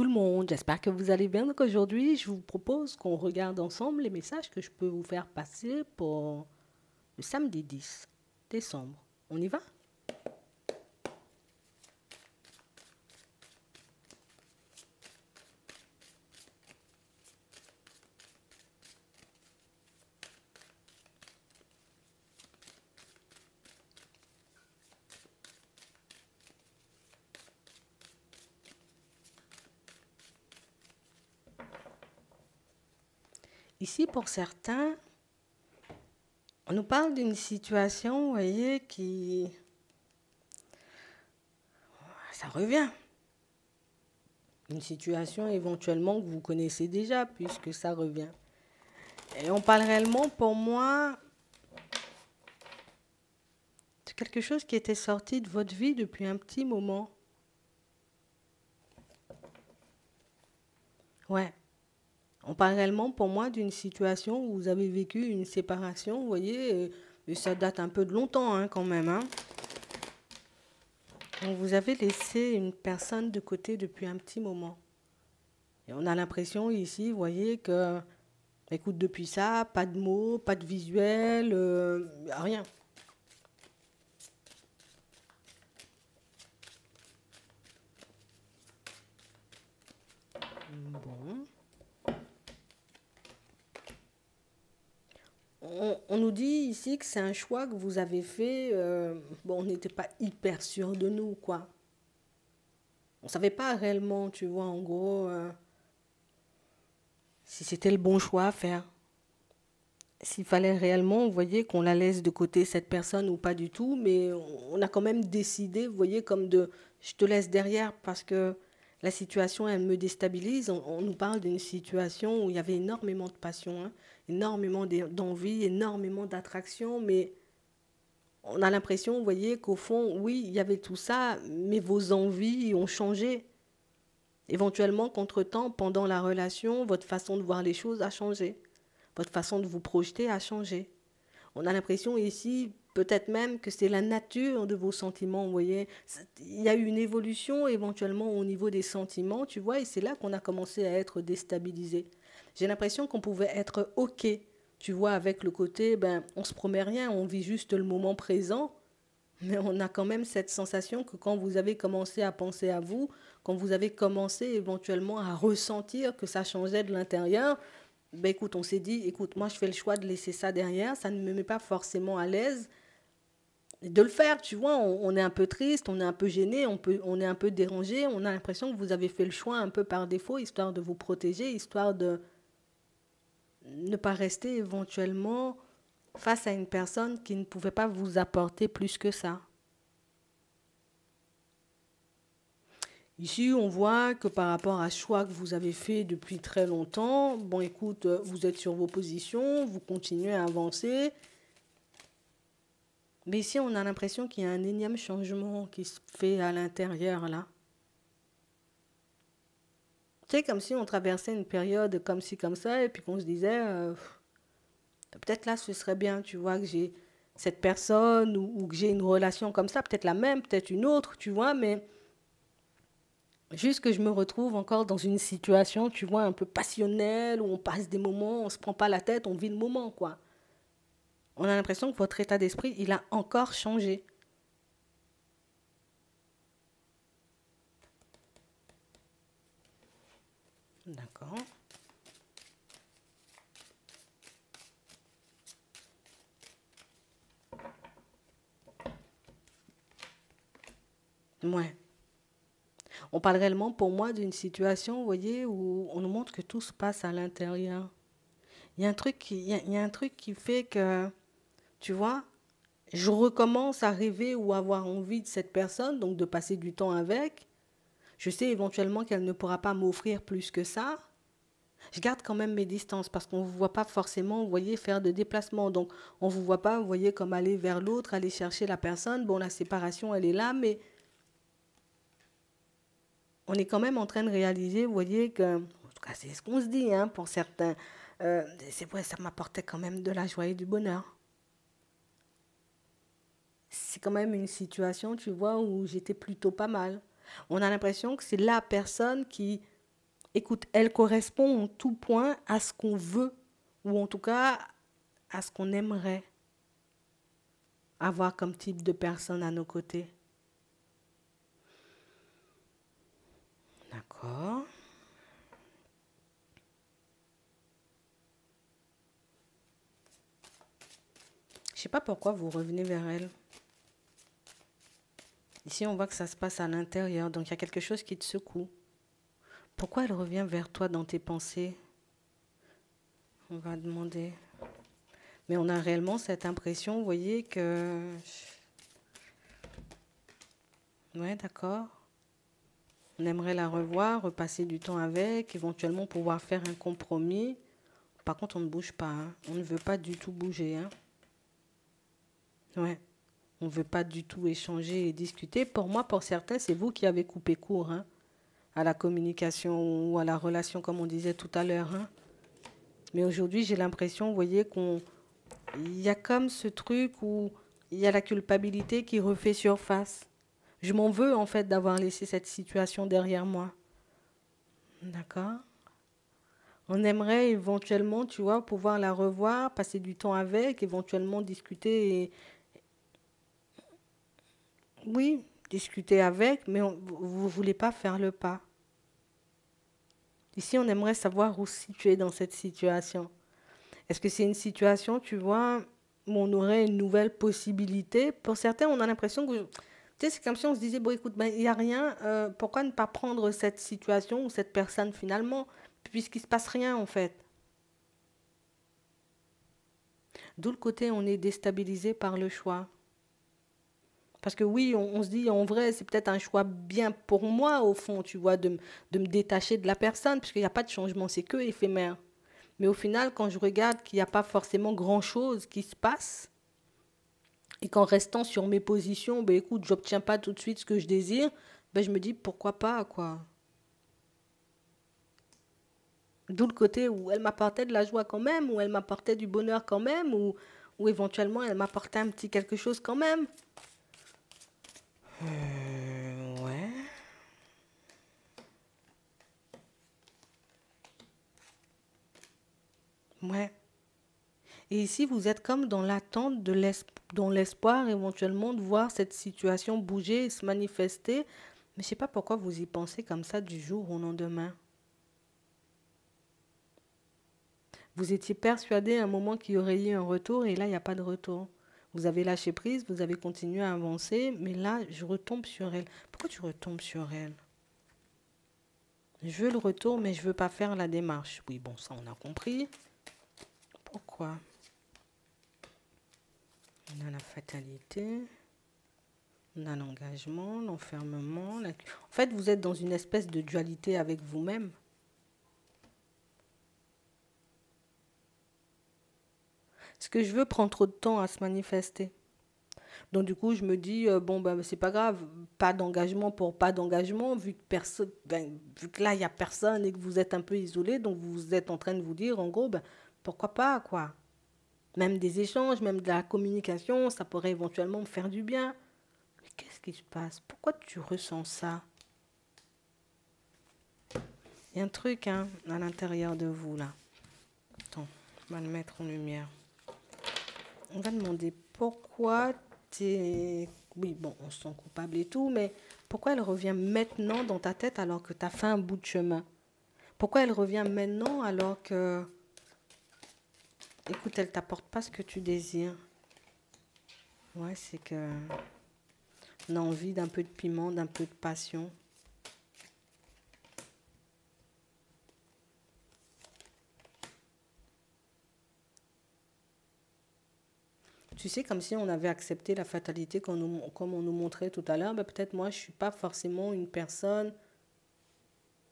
tout le monde, j'espère que vous allez bien. Donc aujourd'hui, je vous propose qu'on regarde ensemble les messages que je peux vous faire passer pour le samedi 10 décembre. On y va? Ici, pour certains, on nous parle d'une situation, vous voyez, ça revient. Une situation éventuellement que vous connaissez déjà, puisque ça revient. Et on parle réellement, pour moi, de quelque chose qui était sorti de votre vie depuis un petit moment. Ouais. On parle réellement, pour moi, d'une situation où vous avez vécu une séparation, vous voyez, et ça date un peu de longtemps, hein, quand même, hein. Donc, vous avez laissé une personne de côté depuis un petit moment. Et on a l'impression ici, vous voyez, que, écoute, depuis ça, pas de mots, pas de visuel, rien. Bon. On nous dit ici que c'est un choix que vous avez fait. Bon, on n'était pas hyper sûr de nous, quoi. On ne savait pas réellement, tu vois, en gros, si c'était le bon choix à faire. S'il fallait réellement, vous voyez, qu'on la laisse de côté, cette personne, ou pas du tout. Mais on a quand même décidé, vous voyez, comme de, je te laisse derrière parce que la situation, elle me déstabilise. On nous parle d'une situation où il y avait énormément de passion, hein, énormément d'envie, énormément d'attraction, mais on a l'impression, vous voyez, qu'au fond, oui, il y avait tout ça, mais vos envies ont changé. Éventuellement, qu'entre-temps, pendant la relation, votre façon de voir les choses a changé. Votre façon de vous projeter a changé. On a l'impression ici, peut-être même que c'est la nature de vos sentiments, vous voyez. Il y a eu une évolution éventuellement au niveau des sentiments, tu vois, et c'est là qu'on a commencé à être déstabilisé. J'ai l'impression qu'on pouvait être OK, tu vois, avec le côté, ben, on se promet rien, on vit juste le moment présent, mais on a quand même cette sensation que quand vous avez commencé à penser à vous, quand vous avez commencé éventuellement à ressentir que ça changeait de l'intérieur, ben écoute, on s'est dit, écoute, moi je fais le choix de laisser ça derrière, ça ne me met pas forcément à l'aise de le faire, tu vois, on est un peu triste, on est un peu gêné, on est un peu dérangé, on a l'impression que vous avez fait le choix un peu par défaut, histoire de vous protéger, histoire de ne pas rester éventuellement face à une personne qui ne pouvait pas vous apporter plus que ça. Ici, on voit que par rapport à ce choix que vous avez fait depuis très longtemps, bon écoute, vous êtes sur vos positions, vous continuez à avancer. Mais ici, on a l'impression qu'il y a un énième changement qui se fait à l'intérieur, là. C'est comme si on traversait une période comme ci, comme ça, et puis qu'on se disait, peut-être là, ce serait bien, tu vois, que j'ai cette personne ou que j'ai une relation comme ça, peut-être la même, peut-être une autre, tu vois, mais juste que je me retrouve encore dans une situation, tu vois, un peu passionnelle, où on passe des moments, on se prend pas la tête, on vit le moment, quoi. On a l'impression que votre état d'esprit, il a encore changé. D'accord. Ouais. On parle réellement pour moi d'une situation, vous voyez, où on nous montre que tout se passe à l'intérieur. Il y a un truc qui fait que, tu vois, je recommence à rêver ou avoir envie de cette personne, donc de passer du temps avec. Je sais éventuellement qu'elle ne pourra pas m'offrir plus que ça. Je garde quand même mes distances parce qu'on ne vous voit pas forcément, vous voyez, faire de déplacements. Donc, on ne vous voit pas, vous voyez, comme aller vers l'autre, aller chercher la personne. Bon, la séparation, elle est là, mais on est quand même en train de réaliser, vous voyez, que, en tout cas, c'est ce qu'on se dit, hein, pour certains. C'est vrai, ça m'apportait quand même de la joie et du bonheur. C'est quand même une situation, tu vois, où j'étais plutôt pas mal. On a l'impression que c'est la personne qui Écoute, elle correspond en tout point à ce qu'on veut, ou en tout cas à ce qu'on aimerait avoir comme type de personne à nos côtés. D'accord. Je sais pas pourquoi vous revenez vers elle. Ici, on voit que ça se passe à l'intérieur, donc il y a quelque chose qui te secoue. Pourquoi elle revient vers toi dans tes pensées? On va demander. Mais on a réellement cette impression, vous voyez, que... Ouais, d'accord. On aimerait la revoir, repasser du temps avec, éventuellement pouvoir faire un compromis. Par contre, on ne bouge pas, hein. On ne veut pas du tout bouger, hein. Ouais. On ne veut pas du tout échanger et discuter. Pour moi, pour certains, c'est vous qui avez coupé court, hein, à la communication ou à la relation, comme on disait tout à l'heure, hein. Mais aujourd'hui, j'ai l'impression, vous voyez, il y a comme ce truc où il y a la culpabilité qui refait surface. Je m'en veux, en fait, d'avoir laissé cette situation derrière moi. D'accord? On aimerait éventuellement, tu vois, pouvoir la revoir, passer du temps avec, éventuellement discuter. Oui, discuter avec, mais vous ne voulez pas faire le pas. Ici, on aimerait savoir où se situer dans cette situation. Est-ce que c'est une situation, tu vois, où on aurait une nouvelle possibilité? Pour certains, on a l'impression que, tu sais, c'est comme si on se disait, bon, écoute, ben, il n'y a rien, pourquoi ne pas prendre cette situation ou cette personne finalement, puisqu'il ne se passe rien en fait. D'où le côté, on est déstabilisé par le choix. Parce que oui, on se dit, en vrai, c'est peut-être un choix bien pour moi, au fond, tu vois, de me détacher de la personne, puisqu'il n'y a pas de changement, c'est que éphémère. Mais au final, quand je regarde qu'il n'y a pas forcément grand-chose qui se passe, et qu'en restant sur mes positions, ben écoute, j'obtiens pas tout de suite ce que je désire, ben je me dis pourquoi pas, quoi. D'où le côté où elle m'apportait de la joie quand même, où elle m'apportait du bonheur quand même, ou éventuellement elle m'apportait un petit quelque chose quand même. Ouais. Ouais. Et ici, vous êtes comme dans l'attente dans l'espoir éventuellement de voir cette situation bouger et se manifester. Mais je sais pas pourquoi vous y pensez comme ça du jour au lendemain. Vous étiez persuadé à un moment qu'il y aurait eu un retour et là, il n'y a pas de retour. Vous avez lâché prise, vous avez continué à avancer, mais là, je retombe sur elle. Pourquoi tu retombes sur elle? Je veux le retour, mais je veux pas faire la démarche. Oui, bon, ça, on a compris. Pourquoi? On a la fatalité, on a l'engagement, l'enfermement. En fait, vous êtes dans une espèce de dualité avec vous-même. Ce que je veux prend trop de temps à se manifester. Donc du coup, je me dis, bon, ben, c'est pas grave, pas d'engagement pour pas d'engagement, vu que, vu que là, il n'y a personne et que vous êtes un peu isolé, donc vous êtes en train de vous dire, en gros, ben, pourquoi pas, quoi. Même des échanges, même de la communication, ça pourrait éventuellement me faire du bien. Mais qu'est-ce qui se passe? Pourquoi tu ressens ça? Il y a un truc, hein, à l'intérieur de vous, là. Attends, on va le mettre en lumière. On va demander pourquoi t'es... Oui, bon, on se sent coupable et tout, mais pourquoi elle revient maintenant dans ta tête alors que tu as fait un bout de chemin? Pourquoi elle revient maintenant alors que... Écoute, elle t'apporte pas ce que tu désires. Ouais, c'est que... On a envie d'un peu de piment, d'un peu de passion. Tu sais, comme si on avait accepté la fatalité comme on nous montrait tout à l'heure, ben peut-être moi, je suis pas forcément une personne,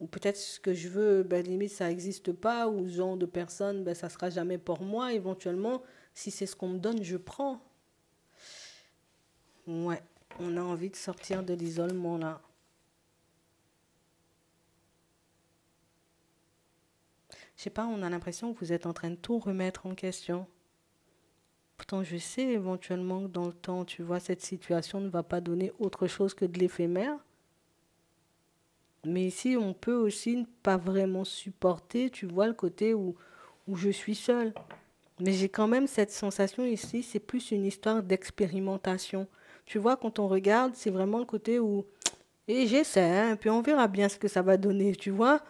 ou peut-être ce que je veux, ben limite, ça n'existe pas, ou ce genre de personne, ben ça sera jamais pour moi. Éventuellement, si c'est ce qu'on me donne, je prends. Ouais, on a envie de sortir de l'isolement là. Je sais pas, on a l'impression que vous êtes en train de tout remettre en question. Pourtant, je sais éventuellement que dans le temps, tu vois, cette situation ne va pas donner autre chose que de l'éphémère. Mais ici, on peut aussi ne pas vraiment supporter, tu vois, le côté où je suis seule. Mais j'ai quand même cette sensation ici, c'est plus une histoire d'expérimentation. Tu vois, quand on regarde, c'est vraiment le côté où, et j'essaie, hein, puis on verra bien ce que ça va donner, tu vois.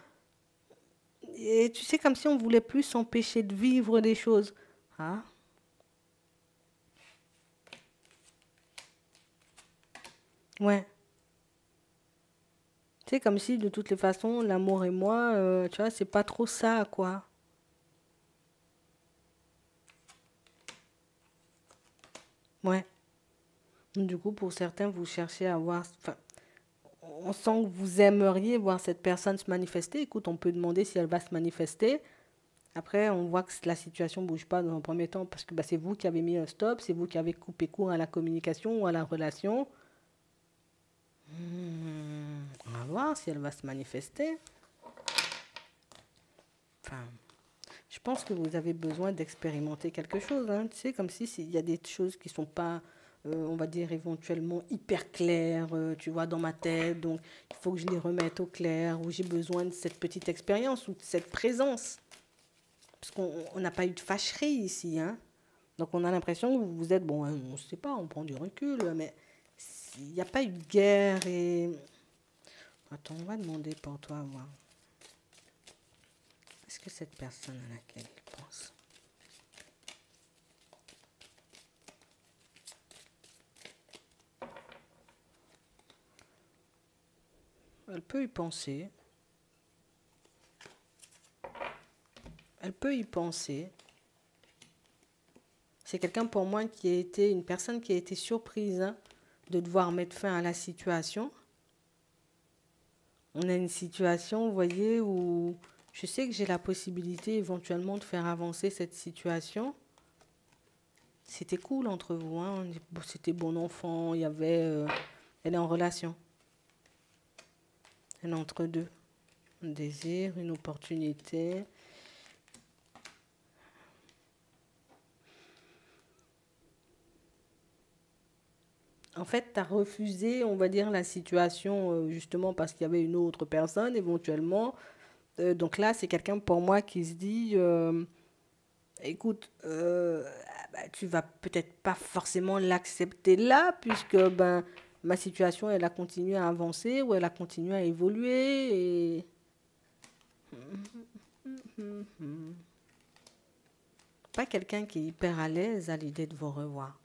Et tu sais, comme si on voulait plus s'empêcher de vivre des choses. Ah, ouais. Tu sais, comme si de toutes les façons, l'amour et moi, tu vois, c'est pas trop ça, quoi. Ouais. Du coup, pour certains, vous cherchez à voir, enfin, on sent que vous aimeriez voir cette personne se manifester. Écoute, on peut demander si elle va se manifester. Après, on voit que la situation ne bouge pas dans un premier temps parce que bah, c'est vous qui avez mis un stop, c'est vous qui avez coupé court à la communication ou à la relation. On va voir si elle va se manifester. Enfin, je pense que vous avez besoin d'expérimenter quelque chose. Hein. Tu sais, comme si s'il y a des choses qui ne sont pas, on va dire, éventuellement hyper claires, tu vois, dans ma tête. Donc, il faut que je les remette au clair, ou j'ai besoin de cette petite expérience ou de cette présence. Parce qu'on n'a pas eu de fâcherie ici. Hein. Donc, on a l'impression que vous êtes, bon, hein, on ne sait pas, on prend du recul, mais il n'y a pas eu de guerre et... Attends, on va demander pour toi, voir. Est-ce que cette personne à laquelle il pense, elle peut y penser. Elle peut y penser. C'est quelqu'un pour moi qui a été une personne qui a été surprise hein, de devoir mettre fin à la situation. On a une situation, vous voyez, où je sais que j'ai la possibilité éventuellement de faire avancer cette situation. C'était cool entre vous, hein. C'était bon enfant, il y avait... elle est en relation. Elle est entre deux. Un désir, une opportunité. En fait, tu as refusé, on va dire, la situation justement parce qu'il y avait une autre personne éventuellement. Donc là, c'est quelqu'un pour moi qui se dit, écoute, bah, tu vas peut-être pas forcément l'accepter là, puisque ben, ma situation, elle a continué à avancer ou elle a continué à évoluer. Et... Pas quelqu'un qui est hyper à l'aise à l'idée de vous revoir.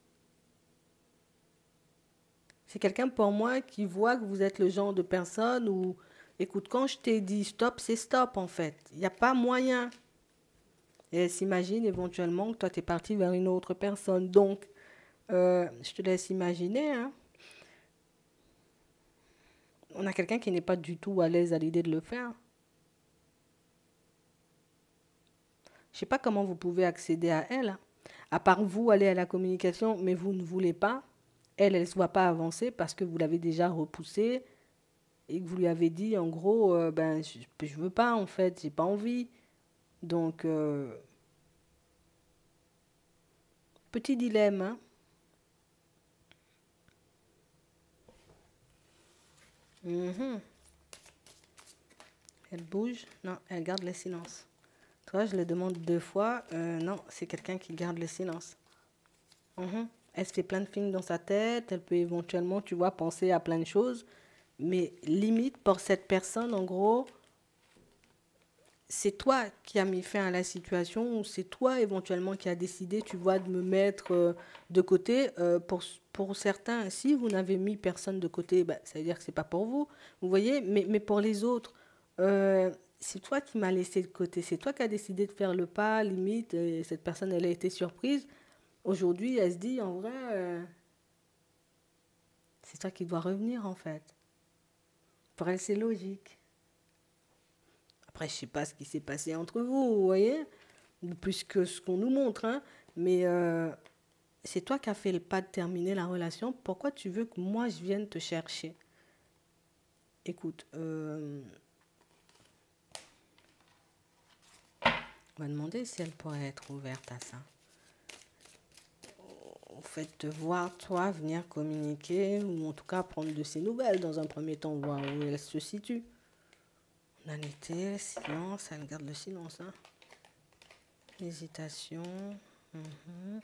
C'est quelqu'un pour moi qui voit que vous êtes le genre de personne où, écoute, quand je t'ai dit stop, c'est stop en fait. Il n'y a pas moyen. Et elle s'imagine éventuellement que toi, tu es parti vers une autre personne. Donc, je te laisse imaginer. Hein. On a quelqu'un qui n'est pas du tout à l'aise à l'idée de le faire. Je ne sais pas comment vous pouvez accéder à elle. Hein. À part vous aller à la communication, mais vous ne voulez pas. Elle ne se voit pas avancer parce que vous l'avez déjà repoussée et que vous lui avez dit, en gros, ben, je veux pas en fait, j'ai pas envie. Donc, petit dilemme. Hein. Mhm. Elle bouge. Non, elle garde le silence. Toi, je le demande deux fois. Non, c'est quelqu'un qui garde le silence. Mhm. Elle se fait plein de films dans sa tête. Elle peut éventuellement, tu vois, penser à plein de choses. Mais limite, pour cette personne, en gros, c'est toi qui as mis fin à la situation ou c'est toi éventuellement qui as décidé, tu vois, de me mettre de côté. Pour certains, si vous n'avez mis personne de côté, bah, ça veut dire que c'est pas pour vous. Vous voyez, mais pour les autres, c'est toi qui m'as laissé de côté. C'est toi qui as décidé de faire le pas, limite. Cette personne, elle a été surprise. Aujourd'hui, elle se dit, en vrai, c'est toi qui dois revenir, en fait. Pour elle, c'est logique. Après, je sais pas ce qui s'est passé entre vous, vous voyez, plus que ce qu'on nous montre, hein. Mais c'est toi qui as fait le pas de terminer la relation. Pourquoi tu veux que moi, je vienne te chercher? Écoute, on va demander si elle pourrait être ouverte à ça. Au fait de voir, toi, venir communiquer, ou en tout cas prendre de ses nouvelles dans un premier temps, voir où elle se situe. Banalité, silence, elle garde le silence. Hein. Hésitation. Mhm.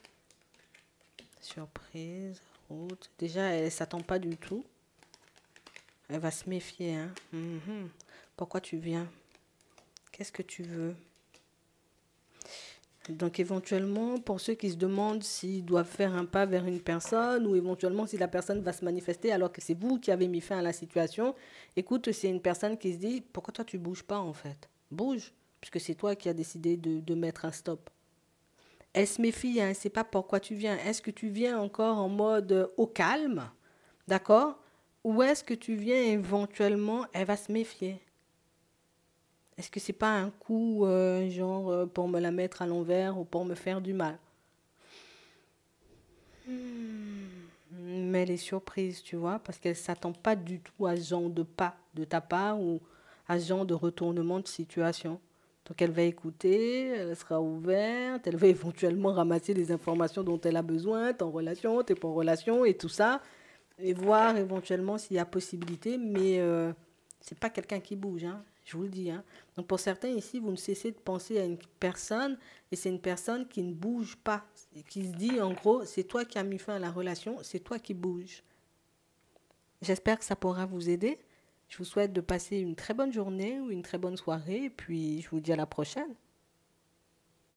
Surprise. Route. Déjà, elle ne s'attend pas du tout. Elle va se méfier. Hein. Mhm. Pourquoi tu viens? Qu'est-ce que tu veux? Donc éventuellement, pour ceux qui se demandent s'ils doivent faire un pas vers une personne ou éventuellement si la personne va se manifester alors que c'est vous qui avez mis fin à la situation, écoute, c'est une personne qui se dit, pourquoi toi tu bouges pas en fait? Bouge, puisque c'est toi qui as décidé de mettre un stop. Elle se méfie, hein, elle ne sait pas pourquoi tu viens. Est-ce que tu viens encore en mode au calme, d'accord? Ou est-ce que tu viens éventuellement, elle va se méfier. Est-ce que c'est pas un coup, genre, pour me la mettre à l'envers ou pour me faire du mal? Mais elle est surprise, tu vois, parce qu'elle ne s'attend pas du tout à ce genre de pas de ta part ou à ce genre de retournement de situation. Donc elle va écouter, elle sera ouverte, elle va éventuellement ramasser les informations dont elle a besoin, t'es en relation, t'es pas en relation et tout ça, et voir éventuellement s'il y a possibilité, mais c'est pas quelqu'un qui bouge, hein, je vous le dis. Hein. Donc pour certains ici, vous ne cessez de penser à une personne, et c'est une personne qui ne bouge pas, qui se dit en gros, c'est toi qui as mis fin à la relation, c'est toi qui bouges. J'espère que ça pourra vous aider. Je vous souhaite de passer une très bonne journée ou une très bonne soirée, et puis je vous dis à la prochaine.